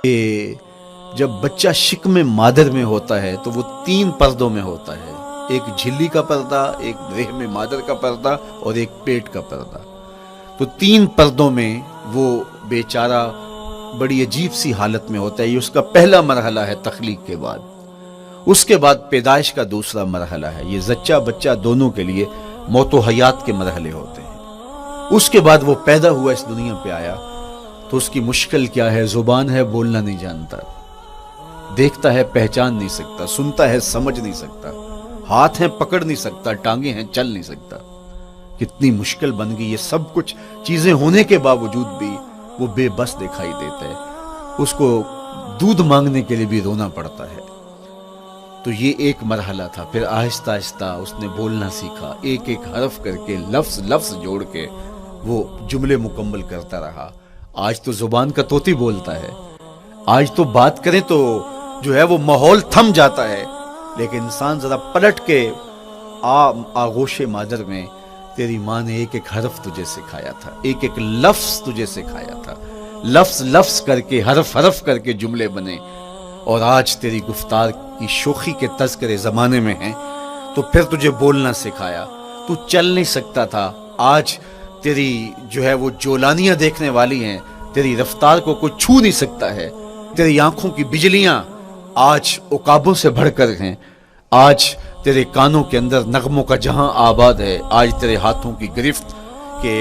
کہ جب بچہ شکم مادر میں ہوتا ہے تو وہ 3 پردوں میں ہوتا ہے، ایک جھلی کا پردہ، ایک رحم مادر کا پردہ اور ایک پیٹ کا پردہ۔ تو 3 پردوں میں وہ بیچارہ بڑی عجیب سی حالت میں ہوتا ہے۔ یہ اس کا پہلا مرحلہ ہے تخلیق کے بعد۔ اس کے بعد پیدائش کا دوسرا مرحلہ ہے۔ یہ زچہ بچہ دونوں کے لیے موت و حیات کے مرحلے ہوتے ہیں۔ اس کے بعد وہ پیدا ہوا، اس دنیا پہ آیا، تو اس کی مشکل کیا ہے؟ زبان ہے، بولنا نہیں جانتا، دیکھتا ہے پہچان نہیں سکتا، سنتا ہے سمجھ نہیں سکتا، ہاتھ ہیں پکڑ نہیں سکتا، ٹانگیں ہیں چل نہیں سکتا۔ کتنی مشکل بن گئی۔ یہ سب کچھ چیزیں ہونے کے باوجود بھی وہ بے بس دکھائی دیتا ہے، اس کو دودھ مانگنے کے لیے بھی رونا پڑتا ہے۔ تو یہ ایک مرحلہ تھا۔ پھر آہستہ آہستہ اس نے بولنا سیکھا، ایک ایک حرف کر کے، لفظ جوڑ کے وہ جملے مکمل کرتا رہا۔ آج تو زبان کا طوطی بولتا ہے، آج تو بات کریں تو جو ہے وہ ماحول تھم جاتا ہے، لیکن انسان ذرا پلٹ کے آغوش مادر میں تیری ماں نے ایک ایک حرف تجھے سکھایا تھا، ایک ایک لفظ تجھے سکھایا تھا، لفظ کر کے، حرف کر کے جملے بنے، اور آج تیری گفتار کی شوخی کے تذکرے زمانے میں ہیں، تو پھر تجھے بولنا سکھایا۔ تو چل نہیں سکتا تھا، آج تیری جو ہے وہ جولانیاں دیکھنے والی ہیں، تیری رفتار کو کوئی چھو نہیں سکتا ہے، تیری آنکھوں کی بجلیاں آج عقابوں سے بڑھ کر ہیں، آج تیرے کانوں کے اندر نغموں کا جہاں آباد ہے، آج تیرے ہاتھوں کی گرفت کہ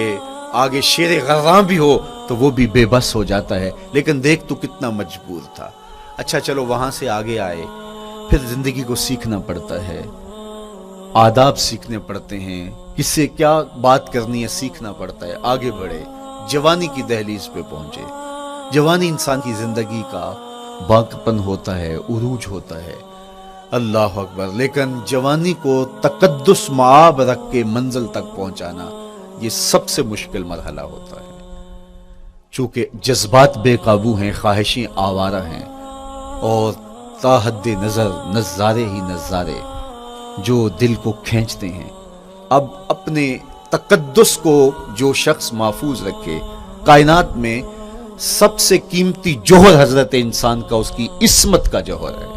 آگے شیر غراں بھی ہو تو وہ بھی بے بس ہو جاتا ہے، لیکن دیکھ تو کتنا مجبور تھا۔ اچھا چلو وہاں سے آگے آئے، پھر زندگی کو سیکھنا پڑتا ہے، آداب سیکھنے پڑتے ہیں، کس سے کیا بات کرنی ہے سیکھنا پڑتا ہے، آگے بڑھے، جوانی کی دہلیز پہ پہنچے۔ جوانی انسان کی زندگی کا باقپن ہوتا ہے، عروج ہوتا ہے، اللہ اکبر، لیکن جوانی کو تقدس معاب رکھ کے منزل تک پہنچانا یہ سب سے مشکل مرحلہ ہوتا ہے، چونکہ جذبات بے قابو ہیں، خواہشیں آوارہ ہیں، اور تا حد نظر نظارے ہی نظارے جو دل کو کھینچتے ہیں۔ اب اپنے تقدس کو جو شخص محفوظ رکھے، کائنات میں سب سے قیمتی جوہر حضرت انسان کا اس کی عصمت کا جوہر ہے،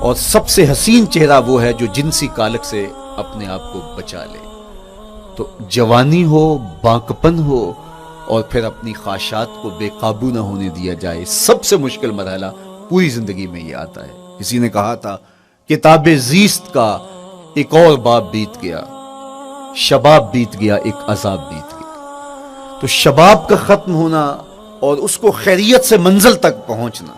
اور سب سے حسین چہرہ وہ ہے جو جنسی کالک سے اپنے آپ کو بچا لے۔ تو جوانی ہو، باقپن ہو، اور پھر اپنی خواہشات کو بے قابو نہ ہونے دیا جائے، سب سے مشکل مرحلہ پوری زندگی میں یہ آتا ہے۔ کسی نے کہا تھا کتاب زیست کا ایک اور باب بیت گیا، شباب بیت گیا، ایک عذاب بیت گیا۔ تو شباب کا ختم ہونا اور اس کو خیریت سے منزل تک پہنچنا،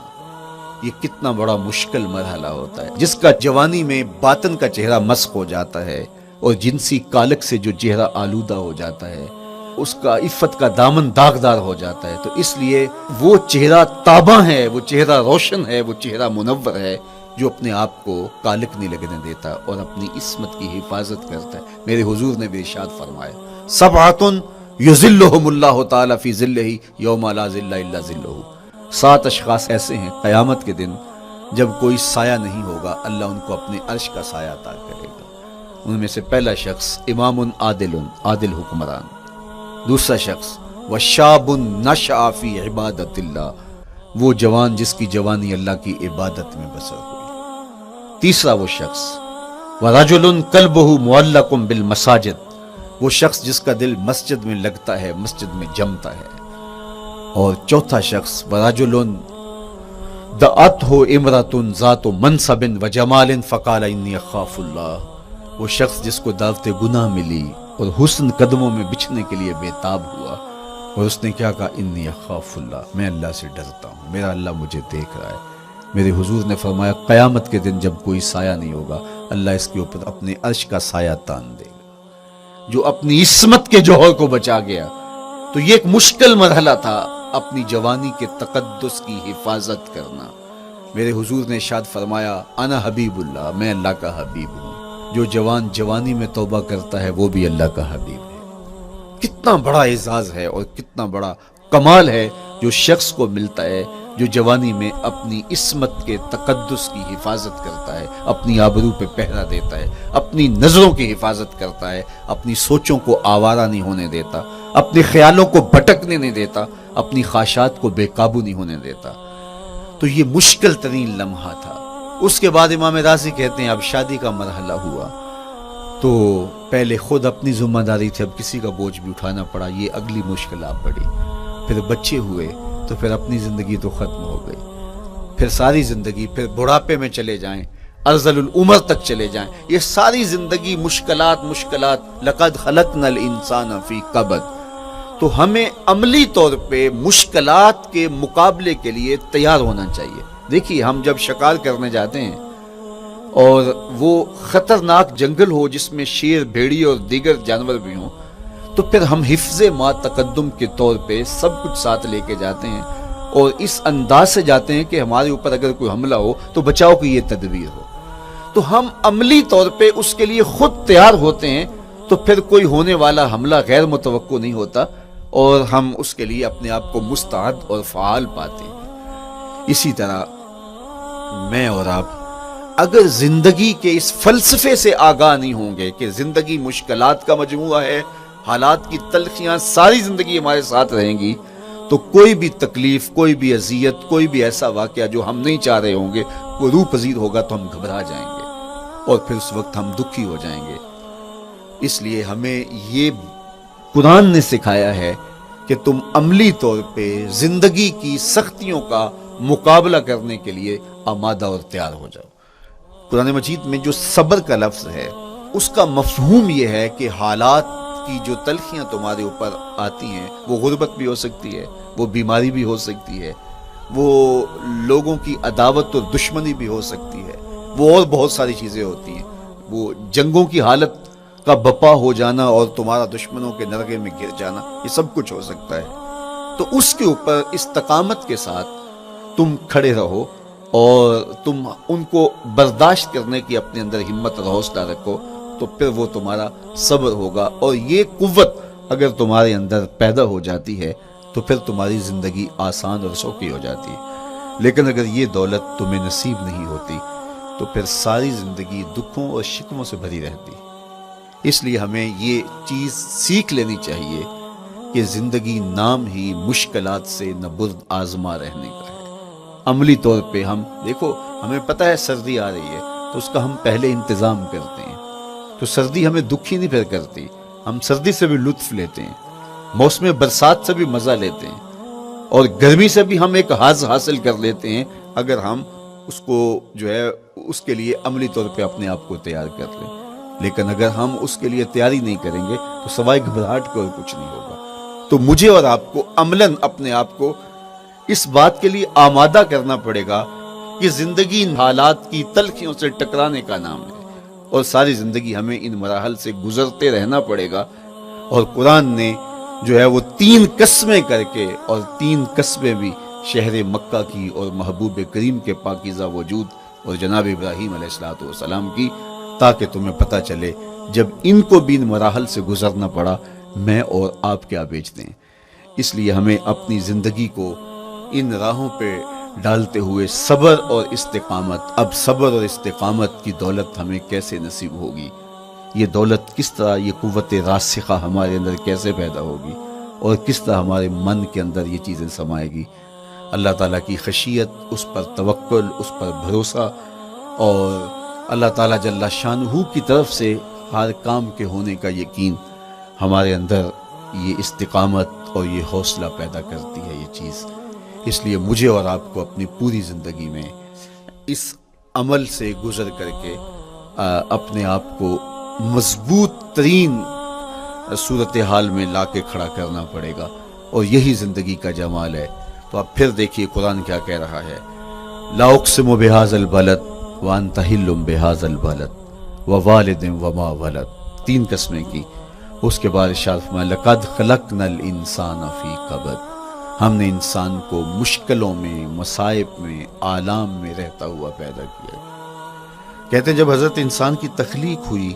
یہ کتنا بڑا مشکل مرحلہ ہوتا ہے، جس کا جوانی میں باطن کا چہرہ مسخ ہو جاتا ہے اور جنسی کالک سے جو چہرہ آلودہ ہو جاتا ہے اس کا عفت کا دامن داغدار ہو جاتا ہے۔ تو اس لیے وہ چہرہ تاباں ہے، وہ چہرہ روشن ہے، وہ چہرہ منور ہے جو اپنے آپ کو کالک نہیں لگنے دیتا اور اپنی عصمت کی حفاظت کرتا ہے۔ میرے حضور نے بھی ارشاد فرمایا، سبعۃ یظلھم اللہ تعالی فی ظلہ یوم لا ظل الا ظلہ، 7 اشخاص ایسے ہیں قیامت کے دن جب کوئی سایہ نہیں ہوگا، اللہ ان کو اپنے عرش کا سایہ عطا کرے گا۔ ان میں سے پہلا شخص امام عادل حکمران، دوسرا شخص وشاب نشأ فی عبادت اللہ، وہ جوان جس کی جوانی اللہ کی عبادت میں بسر ہوئی، تیسرا وہ شخص ورجل قلبہ معلق بالمساجد، وہ شخص جس کا دل مسجد میں لگتا ہے، مسجد میں جمتا ہے، اور چوتھا شخص ورجل دعتہ امرأۃ ذات منصب وجمال فقال انی اخاف اللہ، وہ شخص جس کو دعوت گناہ ملی اور حسن قدموں میں بچھنے کے لیے بےتاب ہوا، اور اس نے کیا کہا، انی اخاف اللہ، میں اللہ سے ڈرتا ہوں، میرا اللہ مجھے دیکھ رہا ہے۔ میرے حضور نے فرمایا قیامت کے دن جب کوئی سایہ نہیں ہوگا، اللہ اس کے اوپر اپنے عرش کا سایہ تان دے گا، جو اپنی عصمت کے جوہر کو بچا گیا۔ تو یہ ایک مشکل مرحلہ تھا، اپنی جوانی کے تقدس کی حفاظت کرنا۔ میرے حضور نے ارشاد فرمایا انا حبیب اللہ، میں اللہ کا حبیب ہوں، جو جوان جوانی میں توبہ کرتا ہے وہ بھی اللہ کا حبیب ہے۔ کتنا بڑا اعزاز ہے اور کتنا بڑا کمال ہے جو شخص کو ملتا ہے جو جوانی میں اپنی عصمت کے تقدس کی حفاظت کرتا ہے، اپنی آبرو پہ پہرا دیتا ہے، اپنی نظروں کی حفاظت کرتا ہے، اپنی سوچوں کو آوارہ نہیں ہونے دیتا، اپنے خیالوں کو بھٹکنے نہیں دیتا، اپنی خواہشات کو بے قابو نہیں ہونے دیتا۔ تو یہ مشکل ترین لمحہ تھا۔ اس کے بعد امام رازی کہتے ہیں اب شادی کا مرحلہ ہوا تو پہلے خود اپنی ذمہ داری تھی، اب کسی کا بوجھ بھی اٹھانا پڑا، یہ اگلی مشکلات پڑی۔ پھر بچے ہوئے تو پھر اپنی زندگی تو ختم ہو گئی، پھر ساری زندگی، پھر بڑھاپے میں چلے جائیں، ارذل العمر تک چلے جائیں، یہ ساری زندگی مشکلات لقد خلقنا الانسان فی کبد۔ تو ہمیں عملی طور پہ مشکلات کے مقابلے کے لیے تیار ہونا چاہیے۔ دیکھیے ہم جب شکار کرنے جاتے ہیں اور وہ خطرناک جنگل ہو جس میں شیر، بھیڑی اور دیگر جانور بھی ہوں، تو پھر ہم حفظ ما تقدم کے طور پہ سب کچھ ساتھ لے کے جاتے ہیں اور اس انداز سے جاتے ہیں کہ ہمارے اوپر اگر کوئی حملہ ہو تو بچاؤ کی یہ تدبیر ہو۔ تو ہم عملی طور پہ اس کے لیے خود تیار ہوتے ہیں، تو پھر کوئی ہونے والا حملہ غیر متوقع نہیں ہوتا اور ہم اس کے لیے اپنے آپ کو مستعد اور فعال پاتے ہیں۔ اسی طرح میں اور آپ اگر زندگی کے اس فلسفے سے آگاہ نہیں ہوں گے کہ زندگی مشکلات کا مجموعہ ہے، حالات کی تلخیاں ساری زندگی ہمارے ساتھ رہیں گی، تو کوئی بھی تکلیف، کوئی بھی اذیت، کوئی بھی ایسا واقعہ جو ہم نہیں چاہ رہے ہوں گے وہ روح پذیر ہوگا تو ہم گھبرا جائیں گے اور پھر اس وقت ہم دکھی ہو جائیں گے۔ اس لیے ہمیں یہ قرآن نے سکھایا ہے کہ تم عملی طور پہ زندگی کی سختیوں کا مقابلہ کرنے کے لیے آمادہ اور تیار ہو جاؤ۔ قرآن مجید میں جو صبر کا لفظ ہے اس کا مفہوم یہ ہے کہ حالات کی جو تلخیاں تمہارے اوپر آتی ہیں، وہ غربت بھی ہو سکتی ہے، وہ بیماری بھی ہو سکتی ہے، وہ لوگوں کی عداوت اور دشمنی بھی ہو سکتی ہے، وہ اور بہت ساری چیزیں ہوتی ہیں، وہ جنگوں کی حالت کا بپا ہو جانا اور تمہارا دشمنوں کے نرغے میں گر جانا، یہ سب کچھ ہو سکتا ہے۔ تو اس کے اوپر استقامت کے ساتھ تم کھڑے رہو اور تم ان کو برداشت کرنے کی اپنے اندر ہمت اور حوصلہ رکھو، تو پھر وہ تمہارا صبر ہوگا، اور یہ قوت اگر تمہارے اندر پیدا ہو جاتی ہے تو پھر تمہاری زندگی آسان اور سوکھی ہو جاتی ہے۔ لیکن اگر یہ دولت تمہیں نصیب نہیں ہوتی تو پھر ساری زندگی دکھوں اور شکووں سے بھری رہتی۔ اس لیے ہمیں یہ چیز سیکھ لینی چاہیے کہ زندگی نام ہی مشکلات سے نہ برد آزما رہنے کا ہے۔ عملی طور پہ ہم دیکھو، ہمیں پتہ ہے سردی آ رہی ہے تو اس کا ہم پہلے انتظام کرتے ہیں، تو سردی ہمیں دکھی نہیں پھر کرتی، ہم سردی سے بھی لطف لیتے ہیں، موسم برسات سے بھی مزہ لیتے ہیں، اور گرمی سے بھی ہم ایک حاز حاصل کر لیتے ہیں اگر ہم اس کو جو ہے اس کے لیے عملی طور پہ اپنے آپ کو تیار کر لیں۔ لیکن اگر ہم اس کے لیے تیاری نہیں کریں گے تو سوائے گھبراہٹ کے اور کچھ نہیں ہوگا۔ تو مجھے اور آپ کو عملاً اپنے آپ کو اس بات کے لیے آمادہ کرنا پڑے گا کہ زندگی ان حالات کی تلخیوں سے ٹکرانے کا نام ہے، اور ساری زندگی ہمیں ان مراحل سے گزرتے رہنا پڑے گا۔ اور قرآن نے جو ہے وہ 3 قسمیں کر کے، اور 3 قسمیں بھی شہر مکہ کی اور محبوب کریم کے پاکیزہ وجود اور جناب ابراہیم علیہ السلام کی، تاکہ تمہیں پتہ چلے جب ان کو بھی ان مراحل سے گزرنا پڑا میں اور آپ کیا بیچتے ہیں۔ اس لیے ہمیں اپنی زندگی کو ان راہوں پہ ڈالتے ہوئے صبر اور استقامت، اب صبر اور استقامت کی دولت ہمیں کیسے نصیب ہوگی، یہ دولت کس طرح، یہ قوت راسخہ ہمارے اندر کیسے پیدا ہوگی، اور کس طرح ہمارے من کے اندر یہ چیزیں سمائے گی۔ اللہ تعالیٰ کی خشیت، اس پر توکل، اس پر بھروسہ، اور اللہ تعالیٰ جل شانہ کی طرف سے ہر کام کے ہونے کا یقین ہمارے اندر یہ استقامت اور یہ حوصلہ پیدا کرتی ہے یہ چیز۔ اس لیے مجھے اور آپ کو اپنی پوری زندگی میں اس عمل سے گزر کر کے اپنے آپ کو مضبوط ترین صورتحال میں لا کے کھڑا کرنا پڑے گا، اور یہی زندگی کا جمال ہے۔ تو آپ پھر دیکھیے قرآن کیا کہہ رہا ہے، لا اقسم بہذا البلد وانت حل بہذا البلد ووالد وما ولد، 3 قسمیں کی۔ اس کے بعد ارشاد فرمایا لقد خلقنا الانسان فی کبد، ہم نے انسان کو مشکلوں میں، مصائب میں، آلام میں رہتا ہوا پیدا کیا۔ کہتے ہیں جب حضرت انسان کی تخلیق ہوئی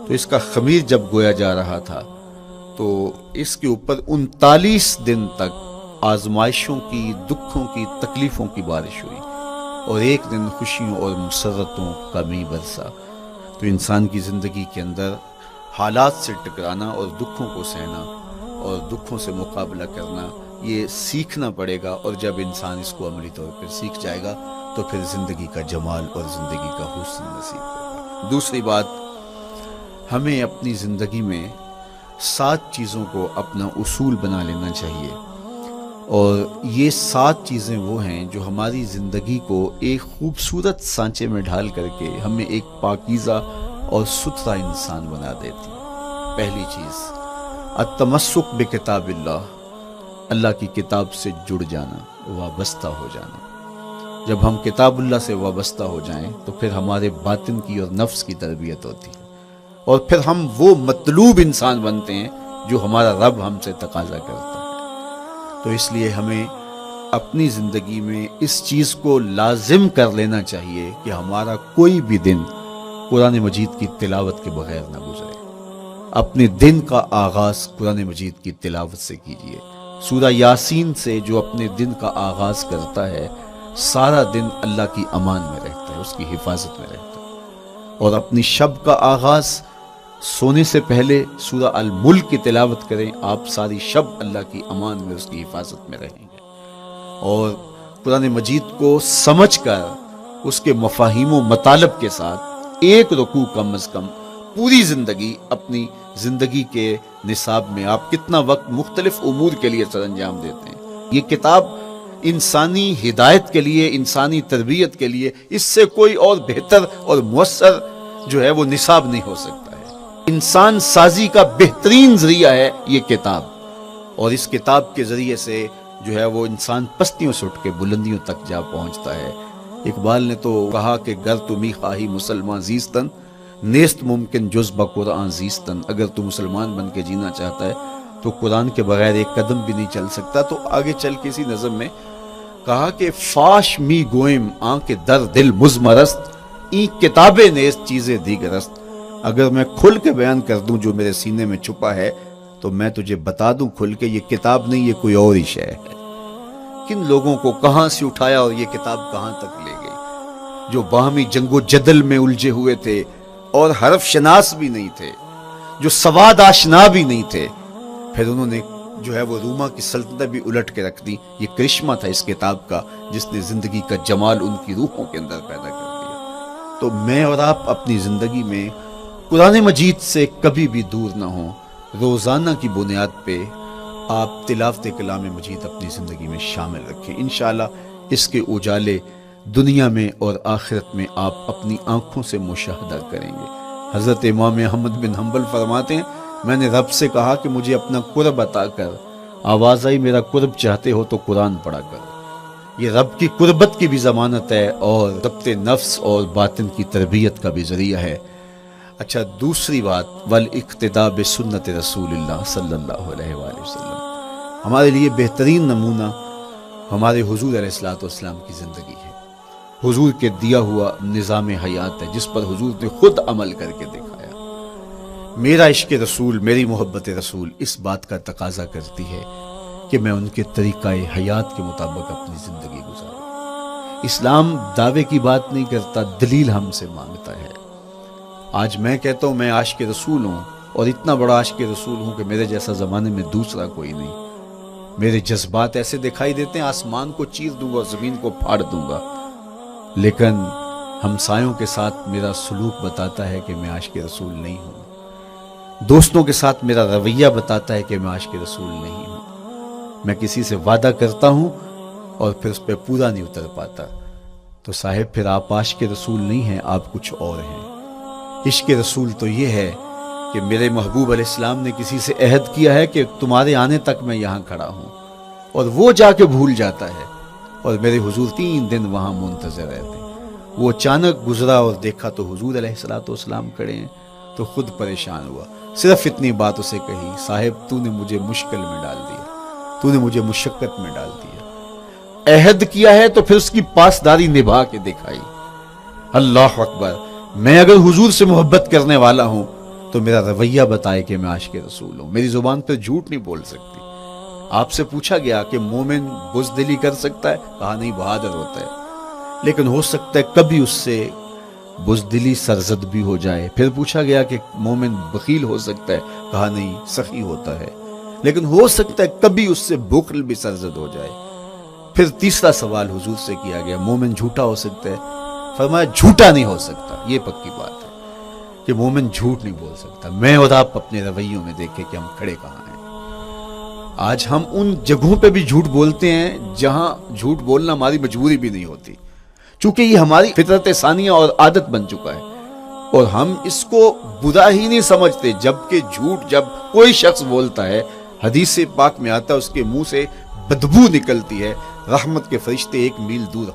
تو اس کا خمیر جب گویا جا رہا تھا تو اس کے اوپر 39 دن تک آزمائشوں کی، دکھوں کی، تکلیفوں کی بارش ہوئی، اور 1 دن خوشیوں اور مسرتوں کا می برسا۔ تو انسان کی زندگی کے اندر حالات سے ٹکرانا اور دکھوں کو سہنا اور دکھوں سے مقابلہ کرنا یہ سیکھنا پڑے گا، اور جب انسان اس کو عملی طور پر سیکھ جائے گا تو پھر زندگی کا جمال اور زندگی کا حسن نصیب ہوگا۔ دوسری بات، ہمیں اپنی زندگی میں 7 چیزوں کو اپنا اصول بنا لینا چاہیے، اور یہ 7 چیزیں وہ ہیں جو ہماری زندگی کو ایک خوبصورت سانچے میں ڈھال کر کے ہمیں ایک پاکیزہ اور ستھرا انسان بنا دیتی ہیں۔ پہلی چیز، التمسک بکتاب اللہ، اللہ کی کتاب سے جڑ جانا، وابستہ ہو جانا۔ جب ہم کتاب اللہ سے وابستہ ہو جائیں تو پھر ہمارے باطن کی اور نفس کی تربیت ہوتی ہے، اور پھر ہم وہ مطلوب انسان بنتے ہیں جو ہمارا رب ہم سے تقاضا کرتا ہے۔ تو اس لیے ہمیں اپنی زندگی میں اس چیز کو لازم کر لینا چاہیے کہ ہمارا کوئی بھی دن قرآن مجید کی تلاوت کے بغیر نہ گزرے۔ اپنے دن کا آغاز قرآن مجید کی تلاوت سے کیجیے۔ سورہ یاسین سے جو اپنے دن کا آغاز کرتا ہے، سارا دن اللہ کی امان میں رہتا ہے، اس کی حفاظت میں رہتا ہے۔ اور اپنی شب کا آغاز سونے سے پہلے سورہ الملک کی تلاوت کریں، آپ ساری شب اللہ کی امان میں، اس کی حفاظت میں رہیں گے۔ اور قرآن مجید کو سمجھ کر اس کے مفاہیم و مطالب کے ساتھ ایک رکوع کم از کم پوری زندگی، اپنی زندگی کے نصاب میں آپ کتنا وقت مختلف امور کے لیے سر انجام دیتے ہیں۔ یہ کتاب انسانی ہدایت کے لیے، انسانی تربیت کے لیے، اس سے کوئی اور بہتر اور مؤثر جو ہے وہ نصاب نہیں ہو سکتا ہے۔ انسان سازی کا بہترین ذریعہ ہے یہ کتاب، اور اس کتاب کے ذریعے سے جو ہے وہ انسان پستیوں سے اٹھ کے بلندیوں تک جا پہنچتا ہے۔ اقبال نے تو کہا کہ گر تمی خواہی مسلمان زیستن، نیست ممکن جز بقرآن زیستن۔ اگر تو مسلمان بن کے جینا چاہتا ہے تو قرآن کے بغیر ایک قدم بھی نہیں چل سکتا۔ تو آگے چل کے اسی نظم میں کہا کہ فاش می گوئم آنکھ در دل مزمرست، این کتابیں نیست چیزیں دیگرست۔ اگر میں کھل کے بیان کر دوں جو میرے سینے میں چھپا ہے تو میں تجھے بتا دوں کھل کے، یہ کتاب نہیں، یہ کوئی اور ہی شے ہے۔ کن لوگوں کو کہاں سے اٹھایا اور یہ کتاب کہاں تک لے گئی، جو باہمی جنگ و جدل میں الجھے ہوئے تھے اور حرف شناس بھی نہیں تھے، جو سواد آشنا بھی نہیں تھے، پھر انہوں نے جو ہے وہ روما کی سلطنت بھی الٹ کے رکھ دی۔ یہ کرشمہ تھا اس کتاب کا، جس نے زندگی کا جمال ان کی روحوں کے اندر پیدا کر دیا۔ تو میں اور آپ اپنی زندگی میں قرآن مجید سے کبھی بھی دور نہ ہوں۔ روزانہ کی بنیاد پہ آپ تلاوت کلام مجید اپنی زندگی میں شامل رکھیں۔ انشاءاللہ اس کے اجالے دنیا میں اور آخرت میں آپ اپنی آنکھوں سے مشاہدہ کریں گے۔ حضرت امام احمد بن حنبل فرماتے ہیں، میں نے رب سے کہا کہ مجھے اپنا قرب عطا کر، آواز آئی میرا قرب چاہتے ہو تو قرآن پڑھا کر۔ یہ رب کی قربت کی بھی ضمانت ہے اور ضبط نفس اور باطن کی تربیت کا بھی ذریعہ ہے۔ اچھا، دوسری بات، والاقتداء بسنت رسول اللہ صلی اللہ علیہ وآلہ وسلم۔ ہمارے لیے بہترین نمونہ ہمارے حضور علیہ الصلوۃ والسلام کی زندگی ہے، حضور کے دیا ہوا نظام حیات ہے جس پر حضور نے خود عمل کر کے دکھایا۔ میرا عشق رسول، میری محبت رسول اس بات کا تقاضا کرتی ہے کہ میں ان کے طریقہ حیات کے مطابق اپنی زندگی گزاروں۔ اسلام دعوے کی بات نہیں کرتا، دلیل ہم سے مانگتا ہے۔ آج میں کہتا ہوں میں عاشق رسول ہوں، اور اتنا بڑا عاشق رسول ہوں کہ میرے جیسا زمانے میں دوسرا کوئی نہیں۔ میرے جذبات ایسے دکھائی دیتے ہیں آسمان کو چیر دوں گا اور زمین کو پھاڑ دوں گا، لیکن ہمسایوں کے ساتھ میرا سلوک بتاتا ہے کہ میں عاشق رسول نہیں ہوں۔ دوستوں کے ساتھ میرا رویہ بتاتا ہے کہ میں عاشق رسول نہیں ہوں۔ میں کسی سے وعدہ کرتا ہوں اور پھر اس پہ پورا نہیں اتر پاتا، تو صاحب پھر آپ عاشق رسول نہیں ہیں، آپ کچھ اور ہیں۔ عشق رسول تو یہ ہے کہ میرے محبوب علیہ السلام نے کسی سے عہد کیا ہے کہ تمہارے آنے تک میں یہاں کھڑا ہوں، اور وہ جا کے بھول جاتا ہے، اور میرے حضور 3 دن وہاں منتظر رہتے ہیں۔ وہ اچانک گزرا اور دیکھا تو حضور علیہ السلام کھڑے ہیں، تو خود پریشان ہوا۔ صرف اتنی بات اسے کہی، صاحب تو نے مجھے مشکل میں ڈال دیا، تو نے مجھے مشقت میں ڈال دیا۔ عہد کیا ہے تو پھر اس کی پاسداری نبھا کے دکھائی۔ اللہ اکبر! میں اگر حضور سے محبت کرنے والا ہوں تو میرا رویہ بتائے کہ میں عاشق رسول ہوں۔ میری زبان پہ جھوٹ نہیں بول سکتی۔ آپ سے پوچھا گیا کہ مومن بزدلی کر سکتا ہے؟ کہا نہیں، بہادر ہوتا ہے، لیکن ہو سکتا ہے کبھی اس سے بزدلی سرزد بھی ہو جائے۔ پھر پوچھا گیا کہ مومن بخیل ہو سکتا ہے؟ کہا نہیں، سخی ہوتا ہے۔ لیکن ہو سکتا ہے کبھی اس سے بخل بھی سرزد ہو جائے. پھر تیسرا سوال حضور سے کیا گیا مومن جھوٹا ہو سکتا ہے؟ فرمایا جھوٹا نہیں ہو سکتا. یہ پکی بات ہے کہ مومن جھوٹ نہیں بول سکتا. میں اور آپ اپنے رویوں میں دیکھیں کہ ہم کھڑے کہاں ہیں. آج ہم ان جگہوں پہ بھی جھوٹ بولتے ہیں جہاں جھوٹ بولنا ہماری مجبوری بھی نہیں ہوتی، چونکہ یہ ہماری فطرت ثانیہ اور عادت بن چکا ہے، اور ہم اس کو برا ہی نہیں سمجھتے. جبکہ جھوٹ جب کوئی شخص بولتا ہے، حدیث پاک میں آتا ہے اس کے منہ سے بدبو نکلتی ہے، رحمت کے فرشتے 1 میل دور